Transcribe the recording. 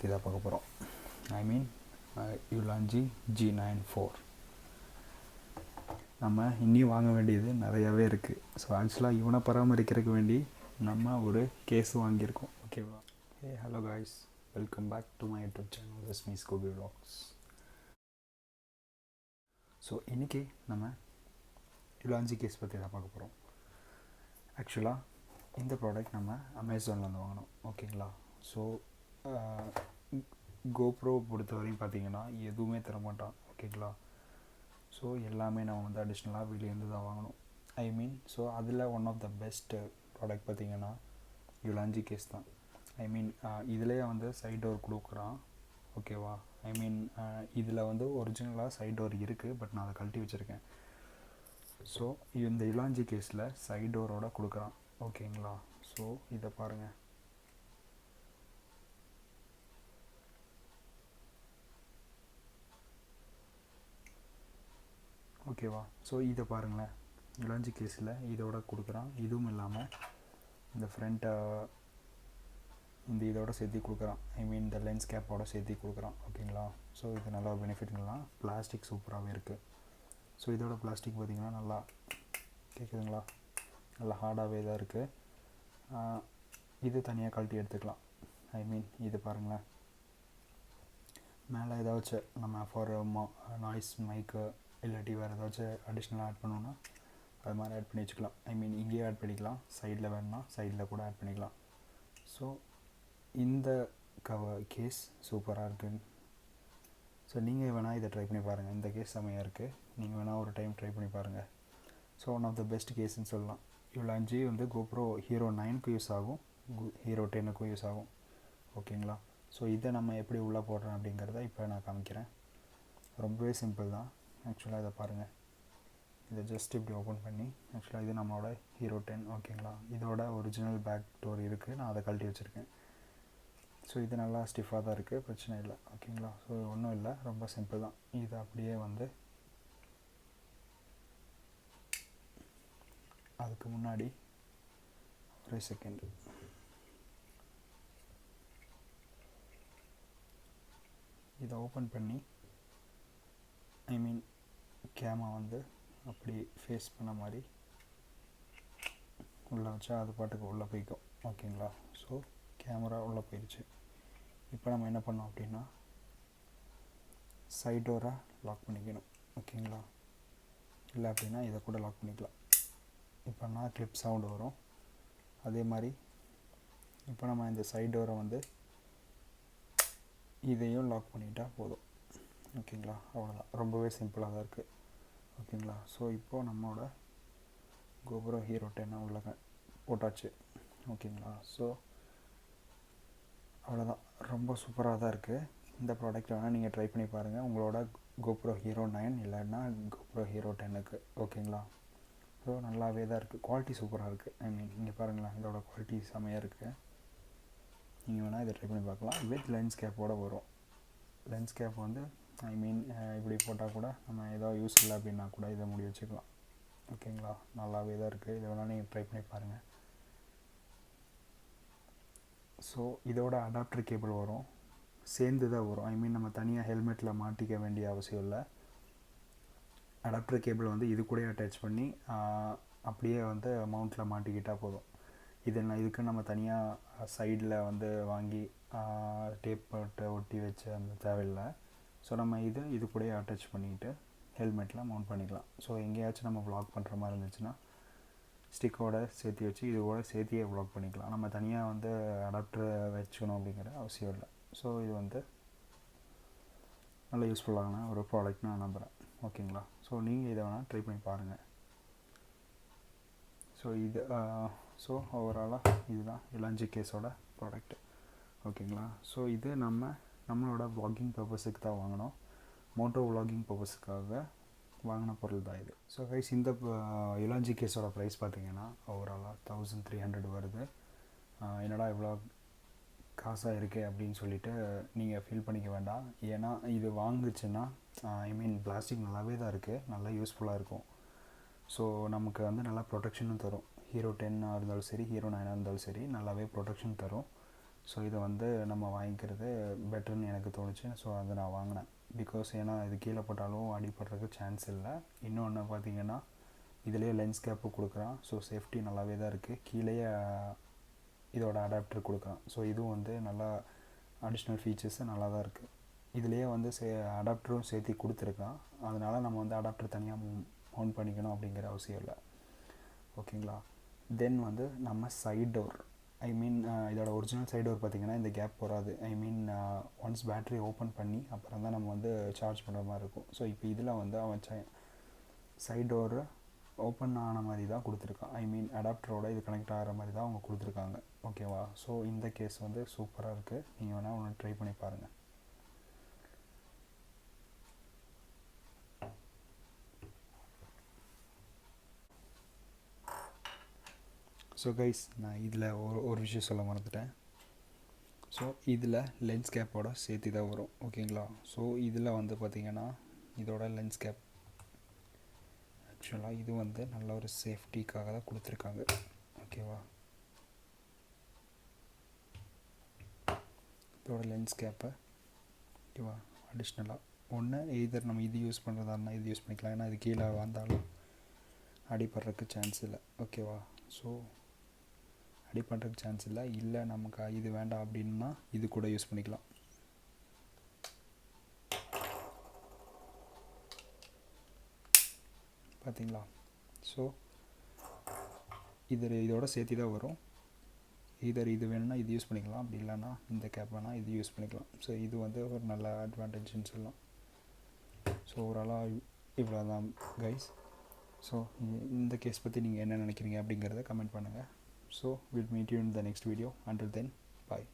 பற்றி தான் பார்க்க போகிறோம். ஐ மீன் Ulanzi G9-4. நம்ம இன்னும் வாங்க வேண்டியது நிறையாவே இருக்குது. ஸோ ஆக்சுவலாக இவனை பராமரிக்கிறதுக்கு வேண்டி நம்ம ஒரு கேஸ் வாங்கியிருக்கோம். ஓகேவா? Hello guys, welcome back to my YouTube channel this me Scooby vlogs. So இன்றைக்கி நம்ம Ulanzi கேஸ் பற்றி தான் பார்க்க போகிறோம். ஆக்சுவலாக இந்த ப்ராடக்ட் நம்ம அமேசான்லேருந்து வாங்கினோம். ஓகேங்களா? ஸோ கோப்ரோ பொறுத்த வரையும் பார்த்தீங்கன்னா எதுவுமே தரமாட்டான். ஓகேங்களா? ஸோ எல்லாமே நம்ம வந்து அடிஷ்னலாக வெளியேருந்து தான் வாங்கணும். ஐ மீன் ஸோ அதில் one of the best product பார்த்திங்கன்னா Ulanzi கேஸ் தான். ஐ மீன் இதிலே வந்து சைட் டோர் கொடுக்குறான். ஓகேவா? ஐ மீன் இதில் வந்து ஒரிஜினலாக சைட் டோர் இருக்குது, பட் நான் அதை கழட்டி வச்சுருக்கேன். ஸோ இந்த Ulanzi கேஸில் சைட் டோரோட கொடுக்குறான். ஓகேங்களா? ஸோ இதை பாருங்கள். ஓகேவா? ஸோ இதை பாருங்களேன், Ulanzi கேஸில் இதோட கொடுக்குறான். இதுவும் இல்லாமல் இந்த ஃப்ரண்ட்டை இந்த இதோட சேர்த்து கொடுக்குறான். ஐ மீன் இந்த லென்ஸ் கேப்போட சேர்த்து கொடுக்குறான். ஓகேங்களா? ஸோ இது நல்லா பெனிஃபிட்லாம். பிளாஸ்டிக் சூப்பராகவே இருக்குது. ஸோ இதோட பிளாஸ்டிக் பார்த்திங்கன்னா நல்லா கேட்குதுங்களா, நல்லா ஹார்டாகவே தான் இருக்குது. இது தனியாக கழட்டி எடுத்துக்கலாம். ஐ மீன் இது பாருங்களேன், மேலே ஏதாச்சும் நம்ம ஃபார் நாய்ஸ் மைக்கு இல்லாட்டி வேறு ஏதாச்சும் அடிஷ்னலாக ஆட் பண்ணோன்னா அது மாதிரி ஆட் பண்ணி வச்சுக்கலாம். ஐ மீன் இங்கேயே ஆட் பண்ணிக்கலாம், சைடில் வேணுன்னா சைடில் கூட ஆட் பண்ணிக்கலாம். ஸோ இந்த கேஸ் சூப்பராக இருக்குது. ஸோ நீங்கள் வேணால் இதை ட்ரை பண்ணி பாருங்கள். இந்த கேஸ் செம்மையாக இருக்குது. நீங்கள் வேணால் ஒரு டைம் ட்ரை பண்ணி பாருங்கள். So one of the best கேஸ்ன்னு சொல்லலாம். Ulanzi வந்து GoPro hero9க்கு யூஸ் ஆகும், hero10க்கும் யூஸ் ஆகும். ஓகேங்களா? ஸோ இதை நம்ம எப்படி உள்ளே போடுறோம் அப்படிங்கிறத இப்போ நான் காமிக்கிறேன். ரொம்பவே சிம்பிள் தான். ஆக்சுவலாக இதை பாருங்கள், இதை ஜஸ்ட் இப்படி ஓப்பன் பண்ணி, ஆக்சுவலாக இது நம்மளோட hero10. ஓகேங்களா? இதோட ஒரிஜினல் பேக் டோர் இருக்குது, நான் அதை கழட்டி வச்சுருக்கேன். ஸோ இது நல்லா ஸ்டிஃபாக தான் இருக்குது, பிரச்சனை இல்லை. ஓகேங்களா? ஸோ ஒன்றும் இல்லை, ரொம்ப சிம்பிள் தான். இது அப்படியே வந்து அதுக்கு முன்னாடி ஒரு செகண்ட் இதை ஓப்பன் பண்ணி, ஐ மீன் கேமை வந்து அப்படி ஃபேஸ் பண்ண மாதிரி உள்ளே வச்சா அது பாட்டுக்கு உள்ளே போய்க்கும். ஓகேங்களா? ஸோ கேமரா உள்ளே போயிடுச்சு. இப்போ நம்ம என்ன பண்ணோம் அப்படின்னா சைட் டோரை லாக் பண்ணிக்கணும். ஓகேங்களா? இல்லை அப்படின்னா இதை கூட லாக் பண்ணிக்கலாம். இப்போ நான் கிளிப் சவுண்டு வரும். அதே மாதிரி இப்போ நம்ம இந்த சைட் டோரை வந்து இதையும் லாக் பண்ணிட்டால் போதும். ஓகேங்களா? அவ்வளோதான், ரொம்பவே சிம்பிளாக தான் இருக்குது. ஓகேங்களா? ஸோ இப்போது நம்மளோட GoPro hero10 உள்ள போட்டாச்சு. ஓகேங்களா? ஸோ அவ்வளோதான், ரொம்ப சூப்பராக தான் இருக்குது. இந்த ப்ராடக்ட் வேணால் நீங்கள் ட்ரை பண்ணி பாருங்கள் உங்களோட GoPro hero9 இல்லைன்னா GoPro hero10க்கு. ஓகேங்களா? ஸோ நல்லாவே தான் இருக்குது, குவாலிட்டி சூப்பராக இருக்குது. ஐ மீன் இங்கே பாருங்களேன், இதோட குவாலிட்டி செம்மையாக இருக்குது. நீங்கள் வேணால் இதை ட்ரை பண்ணி பார்க்கலாம். வித் லென்ஸ் கேப்போடு வரும். லென்ஸ் கேப் வந்து ஐ மீன் இப்படி போட்டால் கூட நம்ம ஏதோ யூஸ் இல்லை அப்படின்னா கூட இதை முடி வச்சுக்கலாம். ஓகேங்களா? நல்லாவே தான் இருக்குது. இதை வேணால் நீங்கள் ட்ரை பண்ணி பாருங்கள். ஸோ இதோட அடாப்டர் கேபிள் வரும், சேர்ந்து தான் வரும். ஐ மீன் நம்ம தனியாக ஹெல்மெட்டில் மாட்டிக்க வேண்டிய அவசியம் இல்லை. அடாப்டர் கேபிள் வந்து இது கூட அட்டாச் பண்ணி அப்படியே வந்து மவுண்ட்டில் மாட்டிக்கிட்டால் போதும். இதுக்கு நம்ம தனியாக சைடில் வந்து வாங்கி டேப் போட்டு ஒட்டி வச்சு அந்த தேவையில்லை. ஸோ நம்ம இது கூட அட்டாச் பண்ணிக்கிட்டு ஹெல்மெட்டில் மவுண்ட் பண்ணிக்கலாம். ஸோ எங்கேயாச்சும் நம்ம வ்ளாக் பண்ணுற மாதிரி இருந்துச்சுன்னா ஸ்டிக்கோட சேர்த்து வச்சு இது கூட சேர்த்தியே வ்ளாக் பண்ணிக்கலாம். நம்ம தனியாக வந்து அடாப்டர் வச்சுக்கணும் அப்படிங்கிற அவசியம் இல்லை. ஸோ இது வந்து நல்ல யூஸ்ஃபுல்லான ஒரு ப்ராடக்ட் நான் நம்புகிறேன். ஓகேங்களா? ஸோ நீங்கள் இதை வேணால் ட்ரை பண்ணி பாருங்கள். ஸோ இது ஓவராலாக இதுதான் Ulanzi கேஸோட ப்ராடக்ட். ஓகேங்களா? ஸோ இது நம்மளோட vlogging பர்பஸுக்கு தான் வாங்கினோம். மோட்டோ vlogging பர்பஸுக்காக வாங்கின பொருள் தான் இது. ஸோ கைஸ், இந்த Ulanzi கேஸோட ப்ரைஸ் பார்த்திங்கன்னா ஓவராலாக 1300 வருது. என்னடா இவ்வளோ காசாக இருக்கே அப்படின்னு சொல்லிட்டு நீங்கள் ஃபீல் பண்ணிக்க வேண்டாம். ஏன்னா இது வாங்குச்சுன்னா ஐ மீன் பிளாஸ்டிக் நல்லாவே தான் இருக்குது, நல்லா யூஸ்ஃபுல்லாக இருக்கும். ஸோ நமக்கு வந்து நல்லா ப்ரொடெக்ஷனும் தரும். hero10 இருந்தாலும் சரி, hero9 இருந்தாலும் சரி, நல்லாவே ப்ரொடெக்ஷன் தரும். ஸோ இதை வந்து நம்ம வாங்கிக்கிறது பெட்டர்னு எனக்கு தோணுச்சு. ஸோ அதை நான் வாங்கினேன். பிகாஸ் ஏன்னா இது கீழே போட்டாலும் அடிபடுறதுக்கு சான்ஸ் இல்லை. இன்னொன்று பார்த்திங்கன்னா இதிலேயே லென்ஸ் கேப்பு கொடுக்குறான். ஸோ சேஃப்டி நல்லாவே தான் இருக்குது. கீழேயே இதோட அடாப்டர் கொடுக்குறான். ஸோ இதுவும் வந்து நல்லா அடிஷ்னல் ஃபீச்சர்ஸு நல்லா தான் இருக்குது. இதுலேயே வந்து அடாப்டரும் சேர்த்து கொடுத்துருக்கான். அதனால் நம்ம வந்து அடாப்டர் தனியாக மவுண்ட் பண்ணிக்கணும் அப்படிங்கிற அவசியம் இல்லை. ஓகேங்களா. தென் வந்து நம்ம சைட் டோர், ஐ மீன் இதோட ஒரிஜினல் சைட் டோர் பார்த்திங்கன்னா இந்த கேப் வராது. ஐ மீன் ஒன்ஸ் பேட்ரி ஓப்பன் பண்ணி அப்புறம் தான் நம்ம வந்து சார்ஜ் பண்ணுற மாதிரி இருக்கும். ஸோ இப்போ இதில் வந்து அவன் சைட் டோரு ஓப்பன் ஆன மாதிரி தான் கொடுத்துருக்கான். ஐ மீன் அடாப்டரோட இது கனெக்ட் ஆகிற மாதிரி தான் அவங்க கொடுத்துருக்காங்க. ஓகேவா. ஸோ இந்த கேஸ் வந்து சூப்பராக இருக்குது. நீங்கள் வேணால் ஒன்று ட்ரை பண்ணி பாருங்கள். ஸோ கைஸ், நான் இதில் ஒரு விஷயம் சொல்ல மறந்துட்டேன். ஸோ இதில் லென்ஸ் கேப்போட சேர்த்து தான் வரும். ஓகேங்களா. ஸோ இதில் வந்து பார்த்திங்கன்னா இதோட லென்ஸ் கேப் ஆக்சுவலாக இது வந்து நல்ல ஒரு சேஃப்டிக்காக தான் கொடுத்துருக்காங்க. ஓகேவா. இதோட லென்ஸ் கேப்பை ஓகேவா அடிஷ்னலாக ஒன்று எய்தர் நம்ம இது யூஸ் பண்ணுறதா இருந்தால் இது யூஸ் பண்ணிக்கலாம். ஏன்னா இது கீழே வந்தாலும் அடிபடுறதுக்கு சான்ஸ் இல்லை. ஓகேவா. ஸோ அடிபடுறதுக்கு சான்ஸ் இல்லை நமக்கு இது வேண்டாம் அப்படின்னா இது கூட யூஸ் பண்ணிக்கலாம். பார்த்தீங்களா. ஸோ இதோட சேர்த்து தான் வரும். இது வேணும்னா இது யூஸ் பண்ணிக்கலாம், அப்படி இல்லைன்னா இந்த கேப் வேணால் இது யூஸ் பண்ணிக்கலாம். ஸோ இது வந்து ஒரு நல்ல அட்வான்டேஜ்னு சொல்லலாம். ஸோ ஓவராலாக இவ்வளோ தான் கைஸ். ஸோ இந்த கேஸ் பற்றி நீங்கள் என்ன நினைக்கிறீங்க அப்படிங்கிறத கமெண்ட் பண்ணுங்கள். So will meet you in the next video. Until then, bye.